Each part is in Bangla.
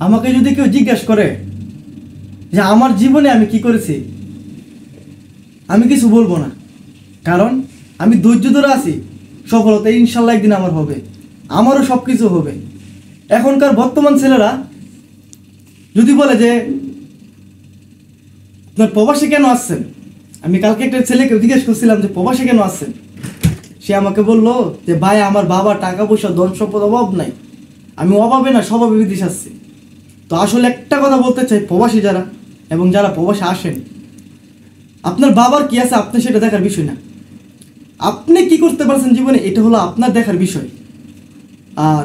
আমাকে যদি কেউ জিজ্ঞাসা করে যে আমার জীবনে আমি কি করেছি, আমি কিছু বলবো না, কারণ আমি ধৈর্য ধরে আছি। সফলতা ইনশাল্লাহ একদিন আমার হবে, আমারও সব কিছু হবে। এখনকার বর্তমান ছেলেরা যদি বলে যে আপনার প্রবাসে কেন আসছেন, আমি কালকে একটা ছেলেকে জিজ্ঞেস করছিলাম যে প্রবাসে কেন আসছেন, সে আমাকে বললো যে ভাই আমার বাবা টাকা পয়সা ধন সম্পদ অভাব নাই, আমি অভাবে না স্বভাবে বিদেশ আসছি। তো আসলে একটা কথা বলতে চাই, প্রবাসী যারা এবং যারা প্রবাসে আসেন, আপনার বাবার কি আছে আপনি সেটা দেখার বিষয় না, আপনি কি করতে পারছেন জীবনে এটা হলো আপনার দেখার বিষয়। আর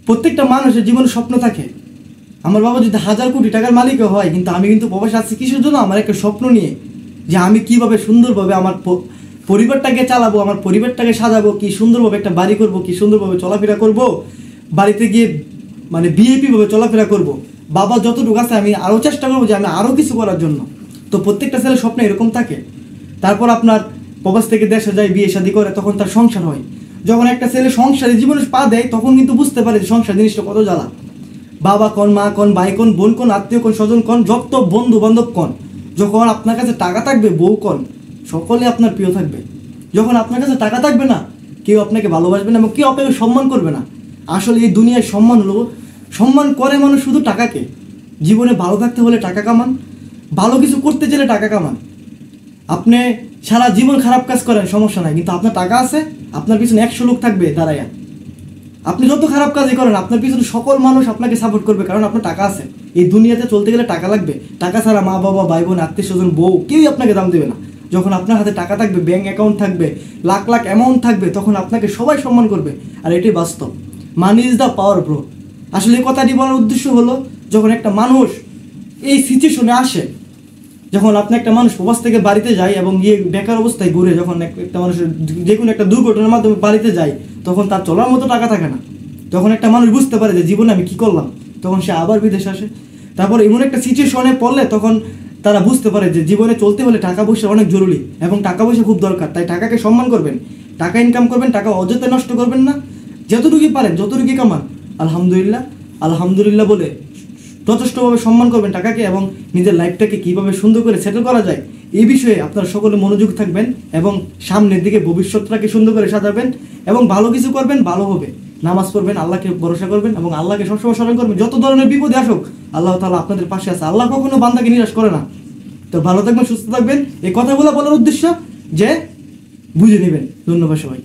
প্রত্যেকটা মানুষের জীবনে স্বপ্ন থাকে। আমার বাবা যদি 1000 কোটি টাকার মালিকও হয়, কিন্তু আমি কিন্তু প্রবাসে আসছি কিসের জন্য? আমার একটা স্বপ্ন নিয়ে, যে আমি কিভাবে সুন্দরভাবে আমার পরিবারটাকে চালাবো, আমার পরিবারটাকে সাজাবো, কি সুন্দরভাবে একটা বাড়ি করব, কি সুন্দরভাবে চলাফেরা করব, বাড়িতে গিয়ে মানে ভিআইপি ভাবে চলাফেরা করব। বাবা যতটুকু আছে আমি আরও চেষ্টা করবো যে আমি আরও কিছু করার জন্য। তো প্রত্যেকটা ছেলের স্বপ্ন এরকম থাকে। তারপর আপনার প্রবাস থেকে দেশে যায়, বিয়ে শাদী করে, তখন তার সংসার হয়। যখন একটা ছেলে সংসারে জীবনে পা দেয়, তখন কিন্তু বুঝতে পারে যে সংসার জিনিসটা কত জ্বালা। বাবা কন, মা কন, ভাই কন, বোন কন, আত্মীয় কন, স্বজন কন, যত বন্ধু বান্ধব কন, যখন আপনার কাছে টাকা থাকবে, বউ কন, সকলে আপনার প্রিয় থাকবে। যখন আপনার কাছে টাকা থাকবে না, কেউ আপনাকে ভালোবাসবে না এবং কেউ আপনাকে সম্মান করবে না। আসলে এই দুনিয়ায় সম্মান হলো, সম্মান করে মানুষ শুধু টাকাকে। জীবনে ভালো থাকতে হলে টাকা কামান, ভালো কিছু করতে চাইলে টাকা কামান। আপনি সারা জীবন খারাপ কাজ করেন, সমস্যা নাই, কিন্তু আপনার টাকা আছে, আপনার পিছনে 100 লোক থাকবে দাঁড়াইয়া। আপনি যত খারাপ কাজই করেন, আপনার পিছনে সকল মানুষ আপনাকে সাপোর্ট করবে, কারণ আপনার টাকা আছে। এই দুনিয়াতে চলতে গেলে টাকা লাগবে। টাকা ছাড়া মা বাবা, ভাই বোন, আত্মীয় স্বজন, বউ কেউই আপনাকে দাম দেবে না। যখন আপনার হাতে টাকা থাকবে, ব্যাংক অ্যাকাউন্ট থাকবে, লাখ লাখ অ্যামাউন্ট থাকবে, তখন আপনাকে সবাই সম্মান করবে। আর এটাই বাস্তব। Money is the power bro. আসলে এই কথাটি বলার উদ্দেশ্য হলো, যখন একটা মানুষ এই সিচুয়েশনে আসে, যখন আপনি একটা মানুষ প্রবাস থেকে বাড়িতে যায় এবং গিয়ে বেকার অবস্থায় ঘুরে, যখন একটা মানুষের যে কোনো একটা দুর্ঘটনার মাধ্যমে বাড়িতে যায়, তখন তার চলার মতো টাকা থাকে না। তখন একটা মানুষ বুঝতে পারে যে জীবনে আমি কী করলাম, তখন সে আবার বিদেশে আসে। তারপর এমন একটা সিচুয়েশনে পড়লে তখন তারা বুঝতে পারে যে জীবনে চলতে হলে টাকা পয়সা অনেক জরুরি এবং টাকা পয়সা খুব দরকার। তাই টাকাকে সম্মান করবেন, টাকা ইনকাম করবেন, টাকা অযথা নষ্ট করবেন না। যতটুকুই পারেন, যতটুকুই কামান, আলহামদুলিল্লাহ আলহামদুলিল্লাহ বলে যথেষ্টভাবে সম্মান করবেন টাকাকে, এবং নিজের লাইফটাকে কীভাবে সুন্দর করে সেটেল করা যায় এই বিষয়ে আপনারা সকলে মনোযোগ থাকবেন এবং সামনের দিকে ভবিষ্যৎটাকে সুন্দর করে সাজাবেন এবং ভালো কিছু করবেন, ভালো হবে। নামাজ পড়বেন, আল্লাহকে ভরসা করবেন এবং আল্লাহকে সবসময় স্মরণ করবেন। যত ধরনের বিপদে আসুক, আল্লাহ তাআলা আপনাদের পাশে আছে। আল্লাহ কখনো বান্দাকে নিরাশ করে না। তো ভালো থাকবেন, সুস্থ থাকবেন। এই কথাগুলো বলার উদ্দেশ্য যে বুঝে নেবেন। ধন্যবাদ সবাই।